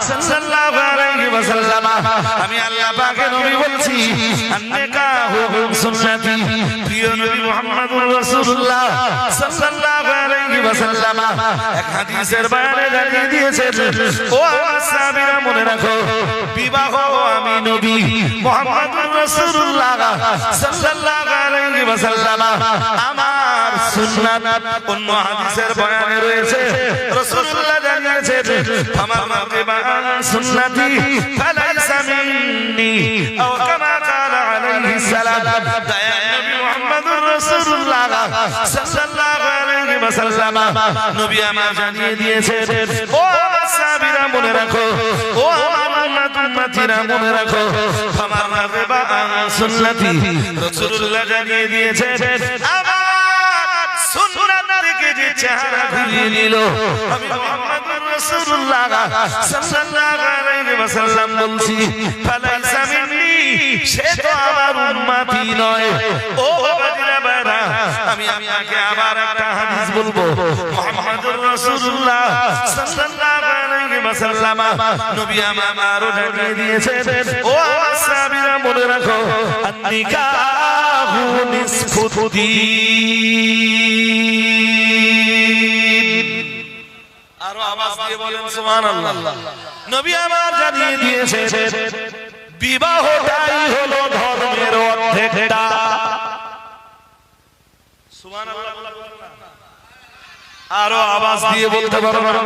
সাল্লাল্লাহু আলাইহি ওয়াসাল্লাম আমি আল্লাহ পাকের নবী বলছি আন্নিকাহু সুন্নতি প্রিয় নবী মুহাম্মদুর রাসূলুল্লাহ সাল্লাল্লাহু আলাইহি ওয়াসাল্লাম এক হাদিসের বয়ানে জানিয়ে দিয়েছেন ও আমার সাহাবীরা মনে রাখো বিবাহ আমি নবী মুহাম্মদুর রাসূলুল্লাহ সাল্লাল্লাহু আলাইহি ওয়াসাল্লাম আমার সুন্নাত অন্য হাদিসের বয়ানে রয়েছে রাসূলুল্লাহ জানিয়েছেন আমার মাগরিবা সুন্নতি ফালাইসা মিন্নি আও কামা ক্বালা আলাইহিস সালাম দয়া নবী মুহাম্মদুর রাসূলুল্লাহ সাল্লাল্লাহু আলাইহি ওয়াসাল্লাম নবী আমার জানিয়ে দিয়েছেন ও আমার সাহাবীরা মনে রাখো ও আমার উম্মতিরা মনে রাখো আমার মাগরিবা সুন্নতি রাসূলুল্লাহ জানিয়ে দিয়েছেন আমার সুন্নাত থেকে যে চেহারা ঘুরিয়ে নিল আমি মুহাম্মদুর রাসূলুল্লাহ সাল্লাল্লাহু আলাইহি ওয়াসাল্লাম বলছি ফালাইসা মিন্নি সে তো আমার উম্মতি নয় ও বাবাজিরা বাবা আমি আপনাকে আবার একটা হাদিস বলবো মুহাম্মদুর রাসূলুল্লাহ সাল্লাল্লাহু আলাইহি ওয়াসাল্লাম নবী আমারও জানিয়ে দিয়েছেন ও আমার সাহাবীরা মনে রাখো আন্নিকাহু নিসফুদ্দীন আরো আওয়াজ দিয়ে বলেন সুবহানাল্লাহ নবী আমার জানিয়ে দিয়েছেন বিবাহটাই হলো ধর্মের অর্ধেকটা সুবহানাল্লাহ আরো আওয়াজ দিয়ে বলতে পারবেন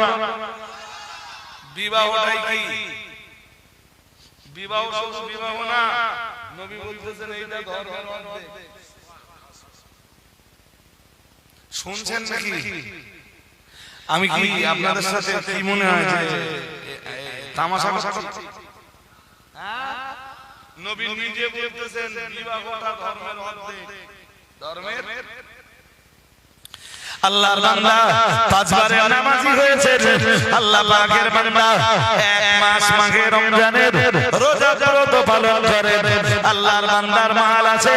বিবাহটাই কি বিবাহ শুধু বিবাহ না নবী বলতেছেন এইটা ধর্মের অর্ধেক শুনছেন নাকি আমি কি আপনাদের সাথে কি মনে হয় যে তামাশা করছি নবী নিজে বলতেছেন বিবাহটা ধর্মের অর্ধেক ধর্মের আল্লাহর বান্দা পাঁচবারে নামাজি হয়েছে আল্লাহ পাকের বান্দা এক মাস মাঘে রমজানের রোজা ব্রত পালন করে আল্লাহর বান্দার মাল আছে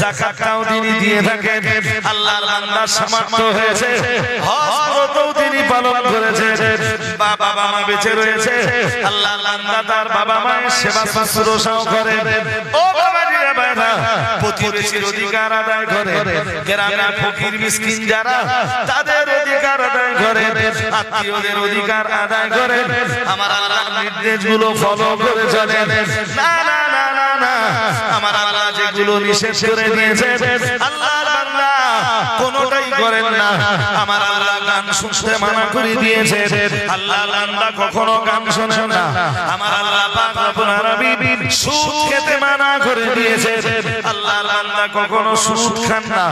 যাকাতটাও তিনি দিয়ে থাকেন আল্লাহর বান্দার সামর্থ্য হয়েছে হজ ব্রতও তিনি পালন করেছেন বাবা মা বেঁচে রয়েছে আল্লাহর বান্দা তার বাবা মায়ের সেবা শুশ্রূষাও করে ও বাবাজিরা বাবা প্রতিবেশীর অধিকার আদায় করে গ্রামের ফকির মিসকিন যারা তাদের অধিকার আদায় করে আত্মীয়দের অধিকার আদায় করে আমার আল্লাহর নির্দেশগুলো ফলো করে চলে না না না না না আমার আল্লাহ যেগুলো নিষেধ করে দিয়েছেন আল্লাহর বান্দা কোনোটাই করেন না আমার আল্লাহ গান শুনতে মানা করে দিয়েছেন আল্লাহর বান্দা কখনো গান শোনেন না আমার আল্লাহ পাক রব্বুল আলামিন সুদ খেতে মানা করে দিয়েছেন আল্লাহর বান্দা কখনো সুদ খান না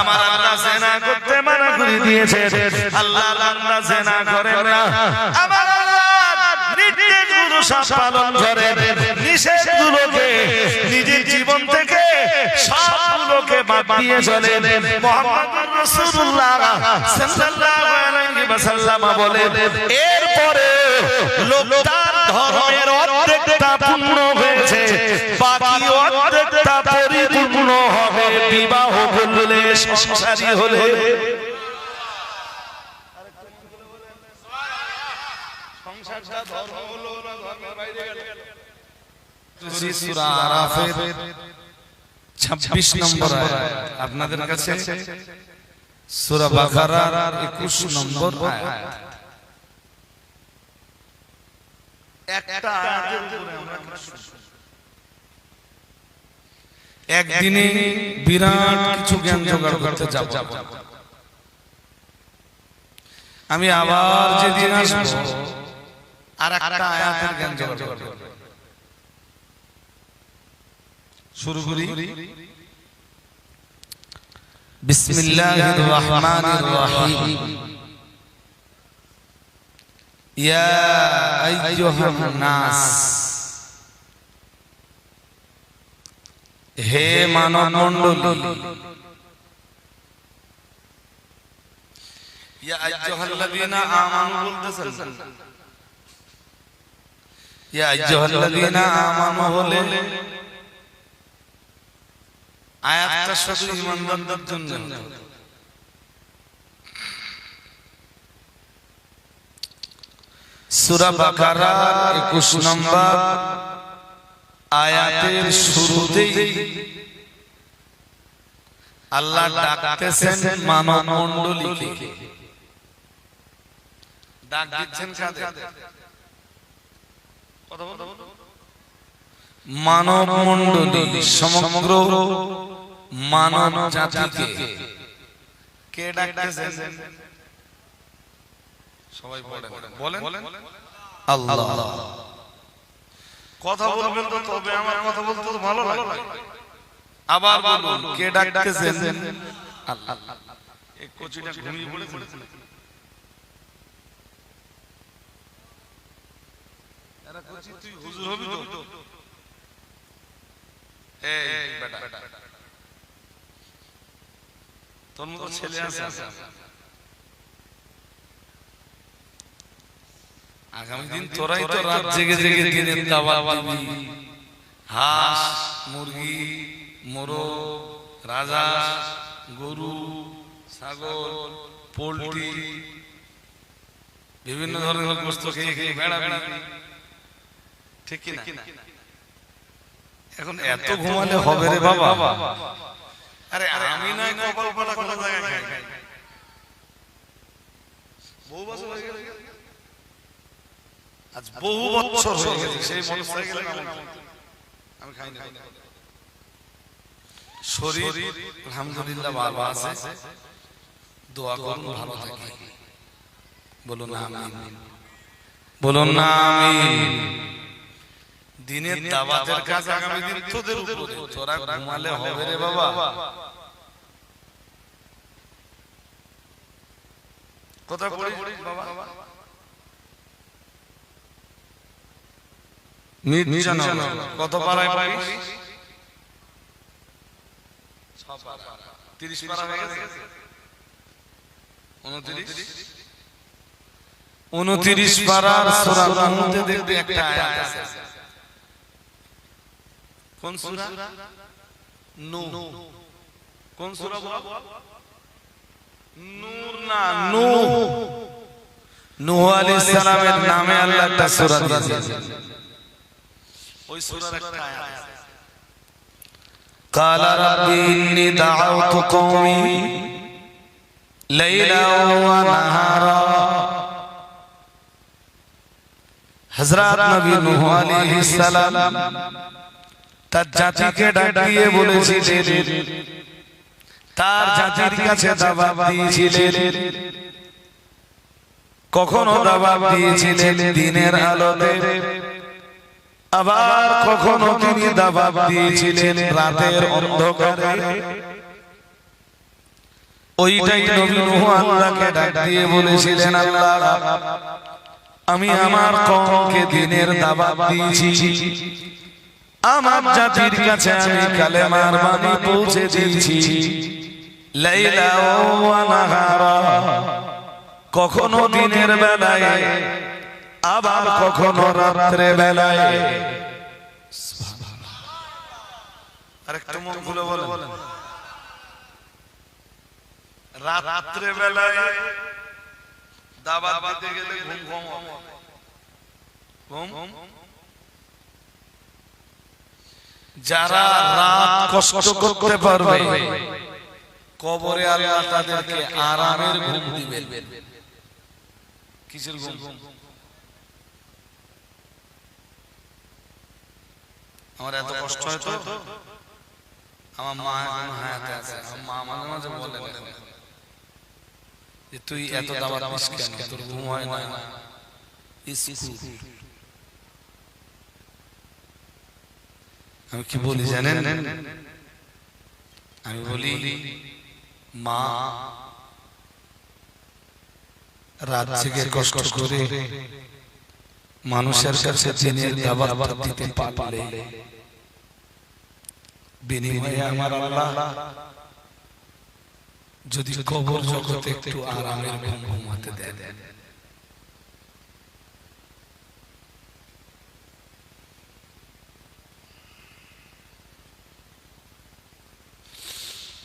আমার আল্লাহ জিনা করতে মানা করে দিয়েছেন আল্লাহর বান্দা জিনা করেন না আমার আল্লাহ নির্দেশগুলো সব পালন করেন নিষেধগুলোকে নিজের জীবন থেকে সবগুলোকে বাদ দিয়ে চলেন মুহাম্মদুর রাসূলুল্লাহ সাল্লাল্লাহু আলাইহি ওয়াসাল্লাম বলেন এরপরে লোকটার ধর্মের অর্ধেকটা পূর্ণ হয়েছে বাকি অর্ধেকটা পরিপূর্ণ হবে বিবাহ করলে সংসারী হলে সংসারটা ধর্ম হলো না ধর্মের বাইরে গেল সূরা আরাফের 26 নম্বর আয়াত আপনাদের কাছে সূরা বাকারার 21 নম্বর আয়াত একটা আয়াতের উপরে আমরা একদিনে বিরাট কিছু জ্ঞান জোগাড় করতে যাব আমি আবার যেদিন আসবো আর একটা আয়াতের জ্ঞান জোগাড় করব শুরু করি বিসমিল্লাহির রহমানির রহিম ইয়া আইয়ুহান নাস হে মানব মণ্ডলী ইয়া আইয়ুহাল্লাযীনা আমানু বলতেছেন ইয়া আইয়ুহাল্লাযীনা আমানু হলে আয়াতটা শুধু ঈমানদারদের জন্য সূরা বাকারা 21 নম্বর আয়াতের শুরুতেই আল্লাহ ডাকতেছেন মানব মণ্ডলীকে। ডাক দিচ্ছেন কাদের? কথা বলো। মানব মণ্ডলী, সমগ্র মানব জাতিকে কে ডাকতেছেন? সবাই বলেন আল্লাহ। কথা বলবেন তো, তবে আমার কথা বলতে তো ভালো লাগে। আবার বলুন, কে ডাকতেছেন? আল্লাহ। এই কচিটা ঘুমিয়ে পড়েছে। এরা কচি, তুই হুজুর হবি তো? এই বেটা, তোর মতো ছেলে আছে? আগামী দিন তোরাই তো রাত জেগে জেগে দিনের দাওয়াত দিবি। হাঁস, মুরগি, মোরগ, রাজহাঁস, গরু, ছাগল, পোল্ট্রি, বিভিন্ন ধরনের বস্তু খেয়ে খেয়ে বেড়াবি, ঠিক কি না? এখন এত ঘুমালে হবে রে বাবা? আরে আমি নয়, কপাল পাড়া কোন জায়গায় খাই? বহু বছর হয়ে গেছে, আজ বহু বছর হয়ে গেছে সেই মোটরসাইকেল আমি খাই না। শরীর আলহামদুলিল্লাহ ভালো আছে, দোয়া করুন ভালো থাকি। বলুন আমিন, বলুন না আমিন। দিনের দাওয়াতের কাজ আগামী দিন তোদের উপরে, তোরা ঘুমালে হবে রে বাবা? কথা পড়িস বাবা? কত পারায় পড়িস? 30 পারা হয়ে গেছে। 29 পারার সূরা নূরে দেখবে একটা আয়াত আছে। কোন সূরা? নূহ। কোন সূরা বলো? নূর না, নূহ। নূহ আলাইহিস সালামের নামে আল্লাহ একটা সূরা দিয়েছেন। ওই সূরার একটা আয়াত আছে, قال رب إني دعوت قومي ليلا ونهارا। হযরত নবী নূহ আলাইহিস সালাম তার জাতিকে ডাক দিয়ে বলেছিলেন, তার জাতির কাছে দাওয়াত দিয়েছিলেন। কখনো দাওয়াত দিয়েছিলেন দিনের আলোতে, আবার কখনো তিনি দাওয়াত দিয়েছিলেন রাতের অন্ধকারে। ওইটাই নবী নূহ আল্লাহকে ডাক দিয়ে বলেছিলেন, আল্লাহ আমি আমার কওমকে দিনের দাওয়াত দিয়েছি, আমার জাতির কাছে আমি কালেমার বাণী পৌঁছে দিয়েছি। লাইলা ওয়া নাহারা, কখনো দিনের বেলায় আবার কখনো রাত্রে বেলায়। আরেকটু মন খুলে বলেন, রাত্রে বেলায় দাওয়াত দিতে গেলে ঘুম ঘুম। যারা রাত কষ্ট করতে পারবে, কবরে আল্লাহ তাদেরকে আরামের ঘুম দিবেন। কিসের ঘুম? আমার এত কষ্ট হয় তো, আমার মা এখন হায়াতে আছে, আমার মা মাঝে মাঝে বলে যে তুই এত দাওয়াত দিস কেন, তোর ঘুম হয় না? আমি কি বলি জানেন? আমি বলি, মা রাত জেগে কষ্ট করে মানুষের কাছে দিনের দাওয়াত দিতে পারলে বিনিময়ে আমার আল্লাহ যদি কবর জগতে একটু আরামের ঘুম ঘুমাতে দেন।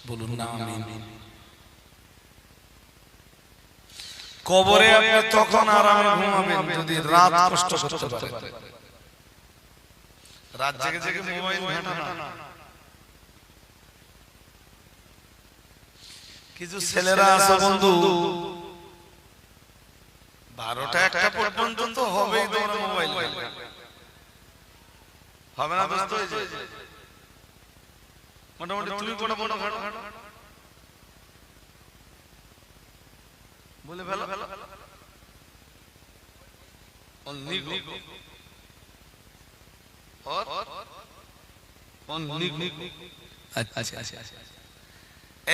বলুন না আমিন। কবরে আপনি তখন আরামে ঘুমাবেন যদি রাত কষ্ট করতে পারেন। রাত জেগে জেগে মোবাইল ঘাঁটা না। কিছু ছেলেরা আছে বন্ধু 12টা 1টা পর্যন্ত তো হবেই তোমরা মোবাইল হবে না দোস্ত। মোটামুটি তুমি কোন বলে ফেলো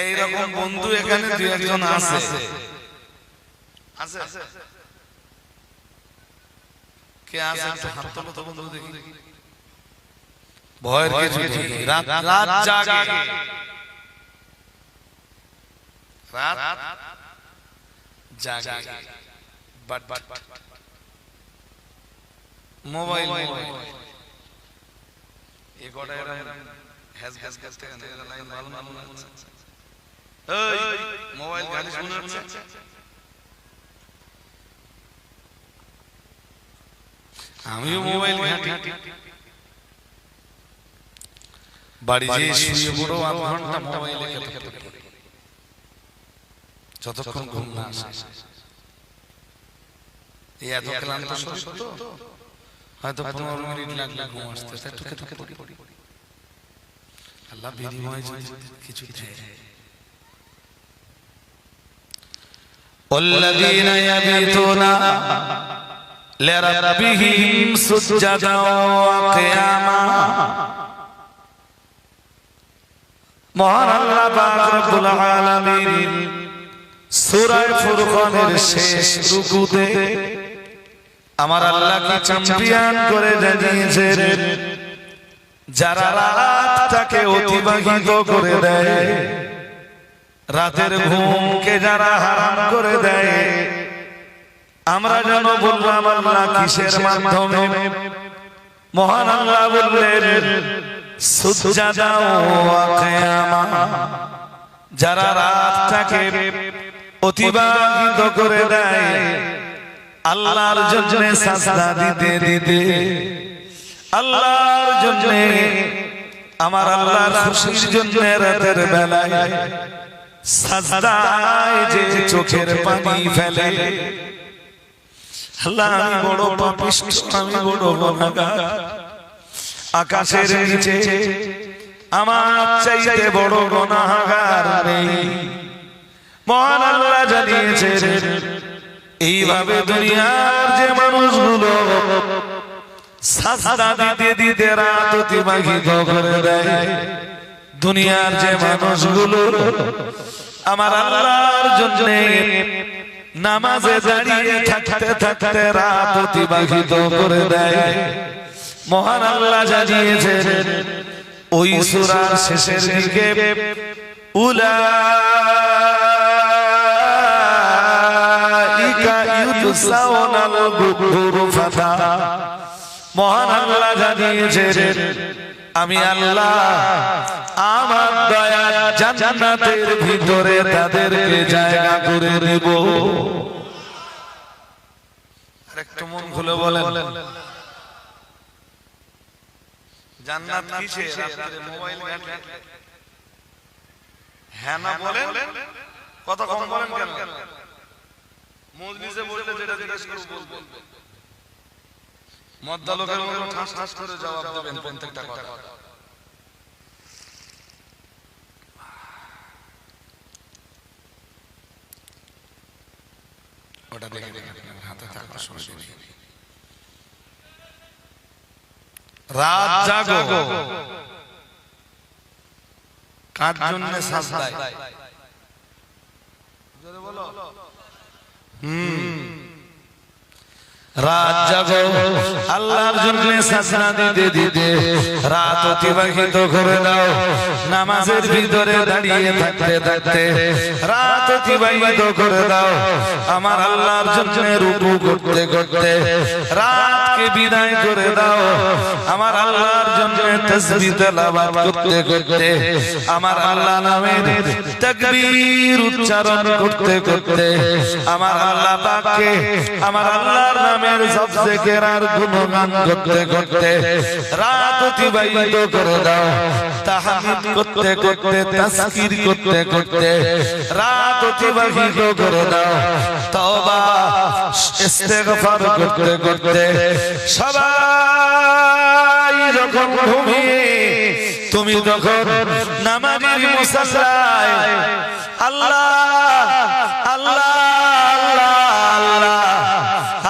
এইরকম বন্ধু এখানে দুই একজন আছে। কে আছে একটু হাত তোলো তো বন্ধু দেখি। ভয়ের কিছু নেই, রাত জাগে, রাত জাগে, বাট মোবাইল এই গোটা হ্যাজ হ্যাজ করতে না লাইন ভালো না এই মোবাইল গালি শোনাচ্ছে। আমিও মোবাইল ঘাঁটি, বাড়ি যেয়ে শুয়ে পড়ো 8 ঘন্টা মোবাইলে ঘাঁটি যতক্ষণ ঘুম না আসে। এই এত ক্লান্ত শরীর তো হয়তো 15 মিনিট লাগলে ঘুম আসতে, টুকে পড়ি। আল্লাহ বিনিময়ে যদি কিছু দেয়। والذين يبيتون لربهم سجدا وقياما। মহান আল্লাহ পাক রব্বুল আলামিন সূরা ফুরকানের শেষ রুকুতে আমার আল্লাহ কি চ্যাম্পিয়ন করে জানিয়েছেন, যারা রাতটাকে অতিবাহিত করে দেয়, রাতের ঘুমকে যারা হারাম করে দেয়, আমরা যেন বললাম আল্লাহ কিসের মাধ্যমে? মহান আল্লাহ বললেন সুজদা ওয়া কিয়ামা। যারা রাতটাকে অতিবাহিত করে দেয় আল্লাহর জন্য সাজদা দিতে দিতে, আল্লাহর জন্য, আমার আল্লাহর খুশির জন্য রাতের বেলায় সাজদায় যে চোখের পানি ফেলে, আল্লাহ আমি বড় পাপিষ্ঠ, আমি বড় গুনাহগার, আকাশের নিচে আমার চাইতে বড় গুনাহগার নেই। মহান আল্লাহ জানিয়েছেন এইভাবে দুনিয়ার যে মানুষগুলো সাজদা দিতে দিতে রাত অতিবাহিত করে দেয়, দুনিয়ার যে মানুষগুলো আমার আল্লাহর জন্য নামাজে দাঁড়িয়ে থাকতে থাকতে রাত অতিবাহিত করে দেয়, মহান আল্লাহ জানিয়েছেন ওই সূরার শেষের দিকে উলাইকা ইউসাউনাল গুরফাতা। মহান আল্লাহ জানিয়েছেন আমি আল্লাহ আমার দয়া জান্নাতের ভিতরে তাদেরকে জায়গা করে দেব। আরেকটু মন খুলে বলেন জান্নাত কিসে? রাতে মোবাইল ঘাঁটলে হ্যাঁ না বলেন, কথা কম বলেন কেন? মজলিসে বললে যেটা জিজ্ঞেস করব বলবেন, মদ্দা লোকের মতো ঠাস ঠাস করে জবাব দেবেন প্রত্যেকটা কথা। ওটা দেখে হাতে থাকা সমস্যা নেই। রাত জাগো কার জন্য সাজদায়? জোরে বলো। রাত জাগো আল্লাহর জন্য সাজদা দিতে দিতে রাত অতিবাহিত করে দাও নামাজের ভিতরে দাঁড়িয়ে থাকতে থাকতে রাত অতিবাহিত করে দাও আমার আল্লাহর জন্য রুকু করতে করতে রাতকে বিদায় করে দাও আমার আল্লাহর জন্য তাসবিহ তেলাওয়াত করতে করতে আমার আল্লাহ নামের তাকবীর উচ্চারণ করতে করতে আমার আল্লাহ পাককে আমার আল্লাহর নামের সব জিকির আর গুণগান করতে করতে রাত অতিবাহিত করে দাও তাহমিদ করতে করতে তাজকির করতে করতে রাত অতিবাহিত করে দাও তওবা ইস্তেগফার করতে করতে সবাই যখন ঘুমিয়ে তুমি তখন নামাজের মুসাল্লায় আল্লাহ আল্লাহ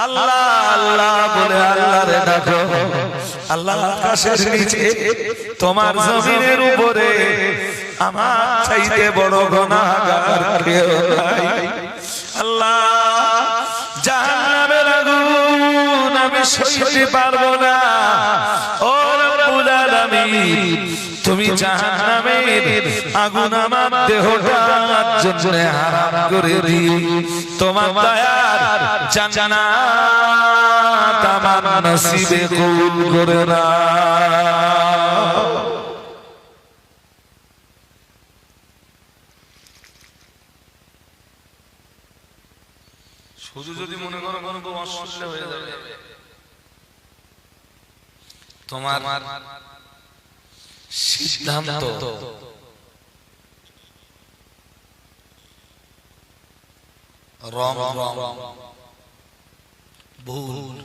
আল্লাহ আল্লাহ বলে আল্লাহরে ডাকো আল্লাহ আকাশের নিচে তোমার জমিনের উপরে আমার চাইতে বড় গুনাহগার কেউ নাই আল্লাহ জাহান্নামের আগুন আমি সইতে পারবো না ও রব্বুল আলামিন তুমি জাহান্নামের আগুন আমার দেহটার জন্য হারাম করে দিও তোমার দয়ার জান্নাত আমার নসিবে কবুল করে নাও শুধু যদি মনে করো কোনো অসুবিধা হয়ে যাবে তোমার সিদ্ধান্ত রং ভুল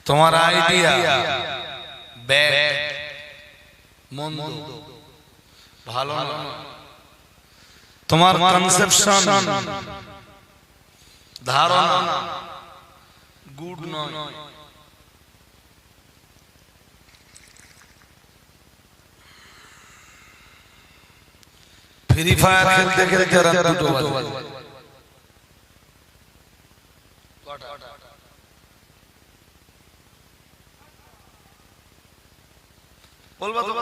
তোমার আইডিয়া ব্যাড মন্দ ভালো না তোমার কনসেপশন ধারণা গুড নয় ফ্রি ফায়ার খেলতে খেলতে রাত 2টো বাজে বলবা তো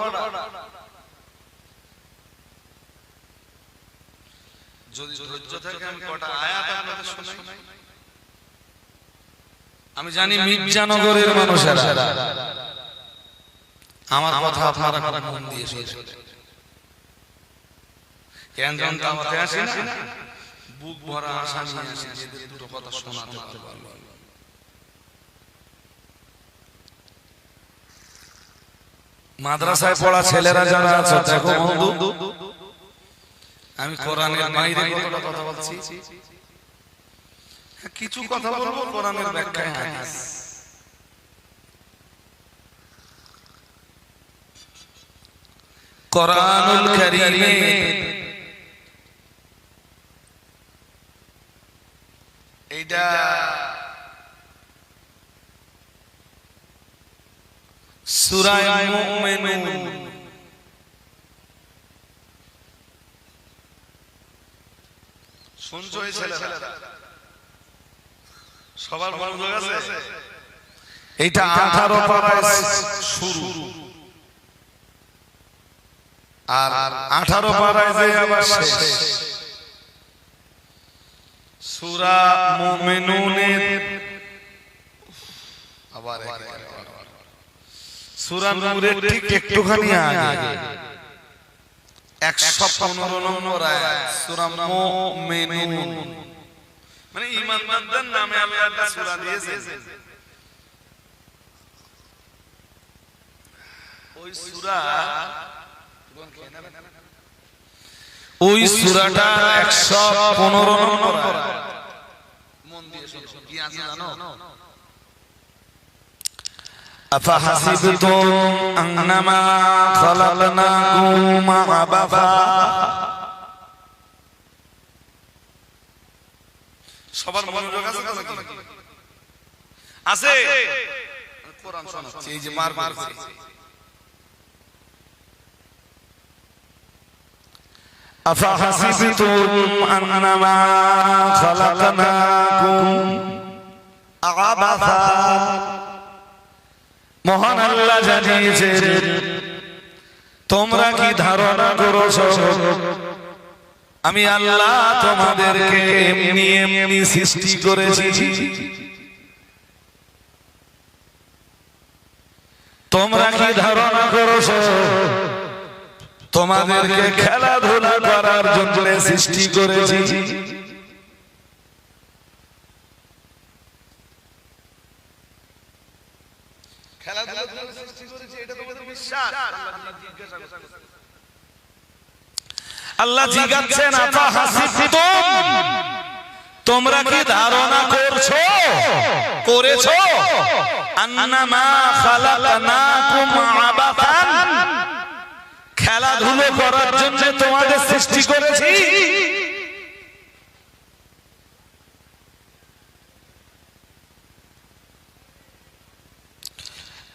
যদি ধৈর্য থাকে আমি কটা আয়াত আপনাদের শোনাই আমি জানি মির্জানগরের মানুষেরা আমার কথা আপনারা মন দিয়ে শুনবেন কেন জন দাওয়াতে আসি না বুক ভরা আশা নিয়ে আসি এদের দুটো কথা শোনাতে পারবো মাদ্রাসায় পড়া ছেলেরা যারা আছে দেখো বন্ধু আমি কোরআনের বাইরে কথা বলছি কিছু কথা বলবো কোরআনের ব্যাখ্যায় হাদিস কোরআনুল কারীমে এইটা সূরা মুমিনুন শুনছো এই ছেলেরা সবার মনোযোগ আছে এইটা 18 পারায় শুরু আর 18 পারায় যে আবার শেষ সূরা মুমিনুনের আবার সূরা নূরের ঠিক একটুখানি আগে 115 নম্বর আয়াত সূরা মুমিনুন মানে ঈমানদারদের নামে আল্লাহ একটা সূরা দিয়েছেন ওই সূরাটা 115 নম্বর মন দিয়ে শুনো কি আছে জানো আফাহাসিবতুম আন্নামা খালাকনাকুম আবাসা সবার মনোযোগ আছে নাকি আছে কোরআন শোনাচ্ছি এই যে মার আফাহাসিবতুম আন্নামা খালাকনাকুম আবাসা মহান আল্লাহ জানিয়েছেন তোমরা কি ধারণা করেছো আমি আল্লাহ তোমাদেরকে এমনি এমনি সৃষ্টি করেছি তোমরা কি ধারণা করেছো তোমাদেরকে খেলাধুলা করার জন্য সৃষ্টি করেছি খেলাধুলার জন্য সৃষ্টি করেছি এটা তোমাদের বিশ্বাস আল্লাহ জিজ্ঞাসেন আফা হাসিবতুম তোমরা কি ধারণা করেছো আন্নামা খালাকনাকুম আবাসান খেলাধুলা করার জন্য তোমাদের সৃষ্টি করেছি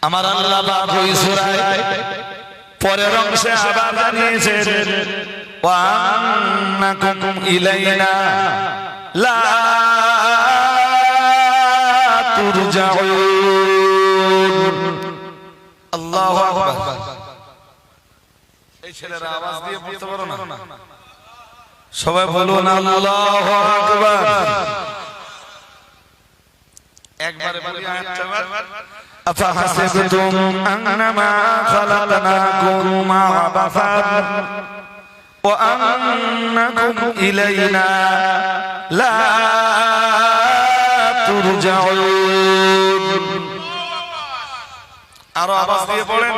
আমার আল্লাহ পাক ওই সূরায় পরের অংশে আবার জানিয়েছেন ওয়া আন্নাকুম ইলাইনা লা তুরজাউন আল্লাহু আকবার এই ছেলেরা আওয়াজ দিয়ে বলতে পারো না সবাই বলুন আল্লাহু আকবার একবারে বলি আয়াতটা أفحسبتم أنما خلقناكم عبثا وأنكم إلينا لا ترجعون আরো আওয়াজ দিয়ে বলেন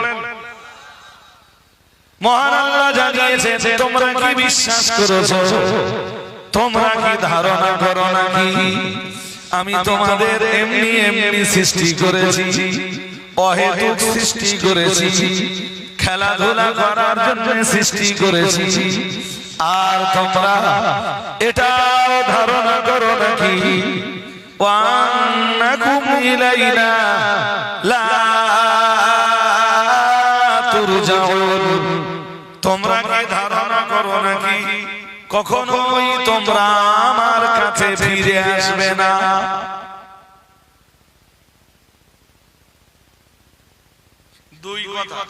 মহান আল্লাহ জানিয়েছেন তোমরা কি বিশ্বাস করেছো তোমরা কি ধারণা করো নাকি আমি তোমাদের এমনি এমনি সৃষ্টি করেছি অহেতুক সৃষ্টি করেছি খেলাধুলা করার জন্য সৃষ্টি করেছি আর তোমরা এটাও ধারণা করো নাকি ওয়ান্নাকুম ইলাইনা লা তুরজাউন তোমরা কি ধারণা করো নাকি কখনোই তোমরা আমার কাছে ফিরে আসবে না দুই কথা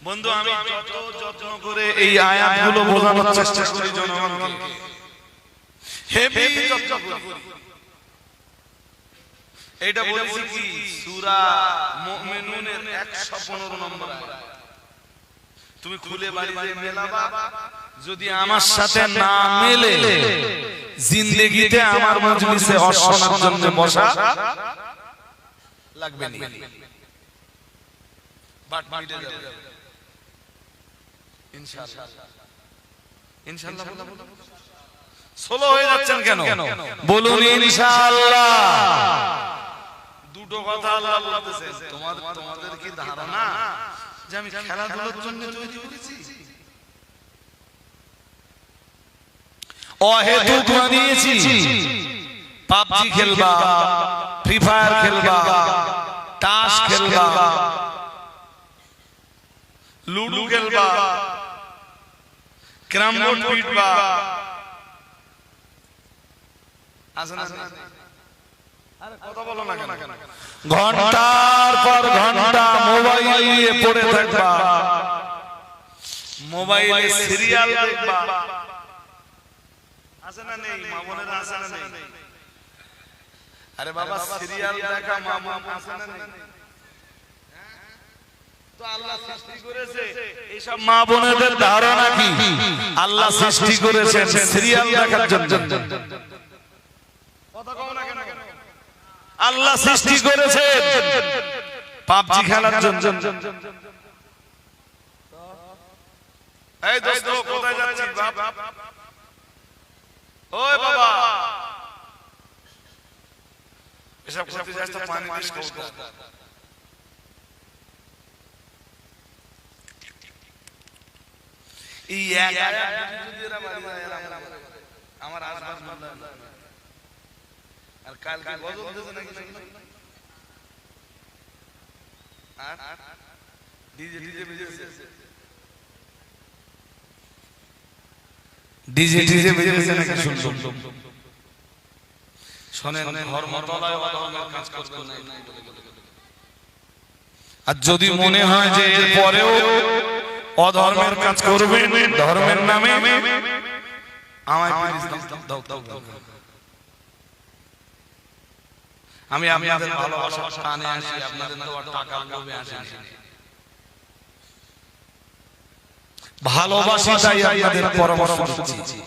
বন্ধু আমি যত যত্ন করে এই আয়াতগুলো বোঝানোর চেষ্টা করি জনগণকে হেভি যত্ন করি এটা বলেছি কি সূরা মুমিনুনের 115 নম্বর আয়াত তুমি খুলে বাড়িতে মেলাবা যদি আমার সাথে না মেলে জিন্দেগিতে আমার মজলিসে অশোনার জন্য বসা লাগবে না বাট মিটে যাবে ইনশাআল্লাহ ইনশাআল্লাহ সোলো হয়ে যাচ্ছেন কেন বলুন ইনশাআল্লাহ দুটো কথা আল্লাহ বলতেছেন তোমাদের কি ধারণা যে আমি খেলাধুলার জন্য তৈরি করেছি অহেতুক বানিয়েছি পাবজি খেলবা ফ্রি ফায়ার খেলবা তাস খেলবা লুডো খেলবা ক্যারাম বোর্ড পিটবা আসেন আরে কথা বলো না কেন ঘন্টার পর ঘন্টা মোবাইল নিয়ে পড়ে থাকবা মোবাইলে সিরিয়াল দেখবা আছে না নেই মা বোনেরা আছে না নেই আরে বাবা সিরিয়াল দেখা মা বোন আছে না নেই তো আল্লাহ সৃষ্টি করেছে এইসব মা বোনেদের ধারণা কি আল্লাহ সৃষ্টি করেছেন সিরিয়াল দেখার জন্য কথা কও না কেন আল্লাহ সৃষ্টি করেছেন পাবজি খেলার জন্য এই দোস্ত কোথায় যাচ্ছিস বাপ ওই বাবা এসব করতে যাস তো পানি মিস করতে এই এক যদি এরা মারি আমার আশপাশ বন্ধ আর কালকে গজল দিতে নাকি আর ডিজে ডিজে বেজেছে নাকি শুনলাম শোনেন, ধর্মতলায় অধর্মের কাজ করবেন না। আর যদি মনে হয় যে এর পরেও অধর্মের কাজ করবেন ধর্মের নামে, আমায় প্লিজ দাও। আমি আপনাদের ভালোবাসা টানে আসি, আপনাদের টাকার লোভে আসি। ভালোবাসি তাই আপনাদের পরামর্শ দিচ্ছি।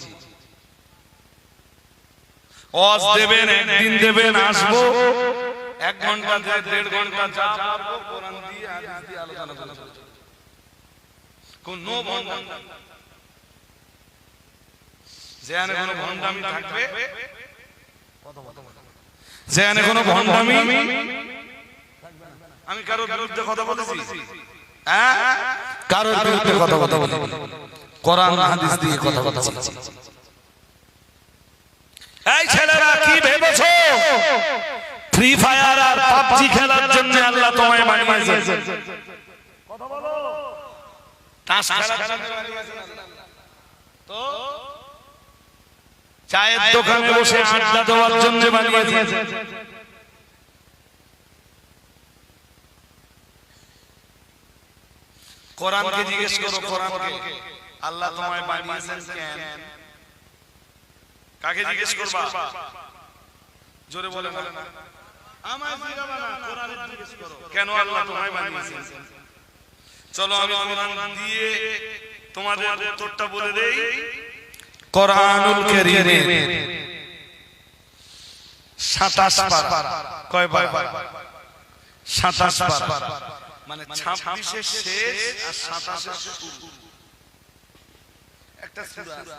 ওয়াজ দেবেন, একদিন দেবেন, আসবো 1 ঘন্টা 1.5 ঘন্টা যা পারবো কোরআন দিয়ে হাদিস দিয়ে আলোচনা করব। কোন ভণ্ডামি, যেখানে কোনো ভণ্ডামি থাকবে, যেখানে কোনো ভণ্ডামি, আমি কারোর বিরুদ্ধে কথা বলেছি? হ্যাঁ, কারোর বিরুদ্ধে কথা বলি, কোরআন হাদিস দিয়ে কথা বলছি। এই ছেলেরা কি ভেবেছো ফ্রি ফায়ার আর পাবজি খেলার জন্য আল্লাহ তোমায় বানিয়েছে? কথা বলো। তাস খেলার জন্য বানিয়েছেন আল্লাহ। তো চায়ের দোকানে বসে আড্ডা দেওয়ার জন্য বানিয়েছে। কোরআনকে জিজ্ঞেস করো, কোরআনকে আল্লাহ তোমায় বানিয়েছেন কেন? কাকে জিজ্ঞেস করবা? জোরে বলে না, আমায় জিজ্ঞাসা না, কোরআনের জিজ্ঞেস করো কেন আল্লাহ তোমায় বানিয়েছেন। চলো আমি কোরআন দিয়ে তোমাদের উত্তরটা বলে দেই। কোরআনুল কারীমে 27 পারা। কয় পারা? 27 পারা, মানে 26 এর শেষ আর 27 এর শুরু। একটা সূরা আছে,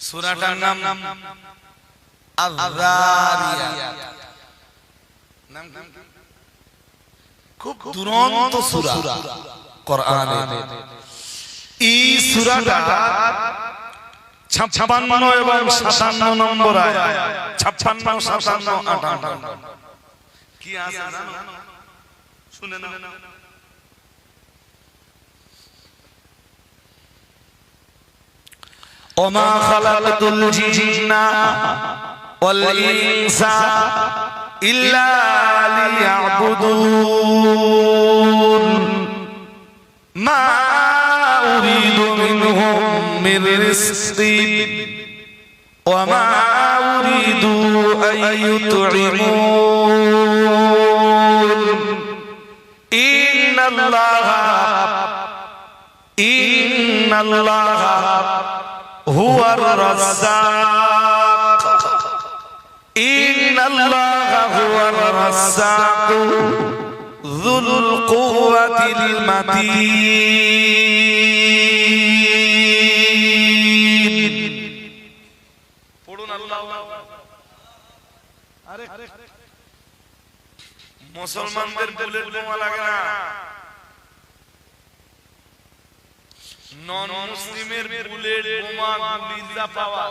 সূরাটার নাম আয-যারিয়াত। নাম খুব দুরন্ত সূরা কোরআনে। এই সূরাটা 56 এবং 57 নম্বর আয়াত। 56, 57, 58 কি আছে জানো? শুনে নাও। ওমা খালাকতুল জিন্না ওয়াল ইনসা ইল্লা লিয়াবুদুন মা উরিদু মিনহুম মির রিজকিন ওয়া মা উরিদু আন ইউতঈমুন ইন্নাল্লাহা হুয়ার রাজ্জাক ইন্নাল্লাহা হুয়ার রাজ্জাক যুল কুওয়াতিল মাতিন। পড়ুন আল্লাহু আকবার। আরে মুসলমানদের বুলেট বোমা লাগে না, নন মুসলিমের বুলেট বোমা গুলিজা পাওয়া,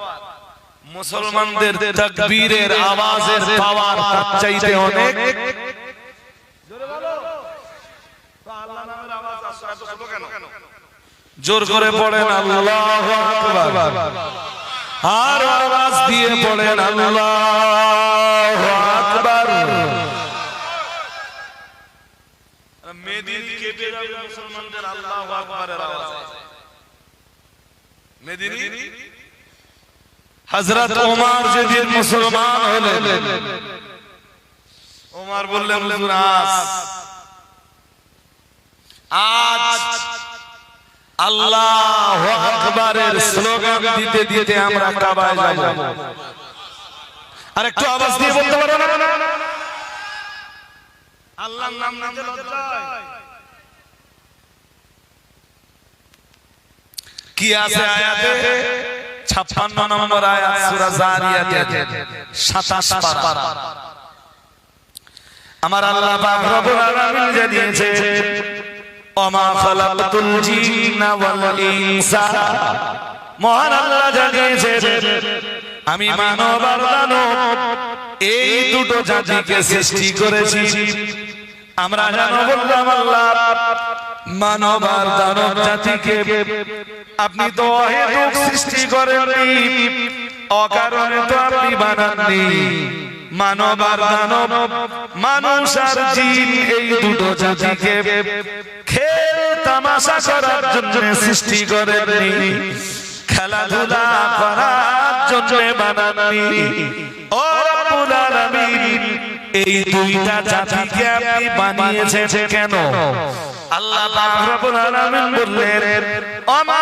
মুসলমানদের তাকবীরের আওয়াজের পাওয়ার তার চাইতে অনেক। জোরে বলো তো আল্লাহ নামের আওয়াজ আসে এত ছোট কেন? জোর করে পড়েন আল্লাহু আকবার, আর আওয়াজ দিয়ে পড়েন আল্লাহু আকবার। মেদিনী কেটে যাবে মুসলমানদের আল্লাহু আকবারের আওয়াজ। মেদিনী হযরত ওমর যেদিন মুসলমান হলেন, ওমর বললেন হুজুর আজ আল্লাহু আকবারের স্লোগান দিতে দিতে আমরা কাবায় যাব। আর একটু আওয়াজ দিয়ে বলতে পারো না? আল্লাহর নাম নিতে লজ্জা হয়? কি আছে আয়াতে? 56 নম্বর আয়াত সূরা যারিয়াতের 27 পারা। আমার আল্লাহ পাক রব্বুল আলামিন জানিয়েছে ওমা খালাকতুল জিন্না ওয়াল ইনসা, মহান আল্লাহ জানিয়েছে আমি মানব আর দানব এই দুটো জাতিকে সৃষ্টি করেছি। আমরা জানো বললাম আল্লাহ মানব আর দানব জাতিকে আপনি তো অহেতুক সৃষ্টি করেননি, অকারণে তো আপনি বানাননি। মানব আর দানব, মানুষ আর জিন, এই দুটো জাতিকে খেল তামাশা করার জন্য সৃষ্টি করেননি, খেলাধুলা করার জন্য বানাননি। ও রব্বুল আলামিন, এই দুইটা জাতিকে আপনি বানিয়েছেন কেন? আল্লাহ পাক রব্বুল আলামিন বললেন, ওমা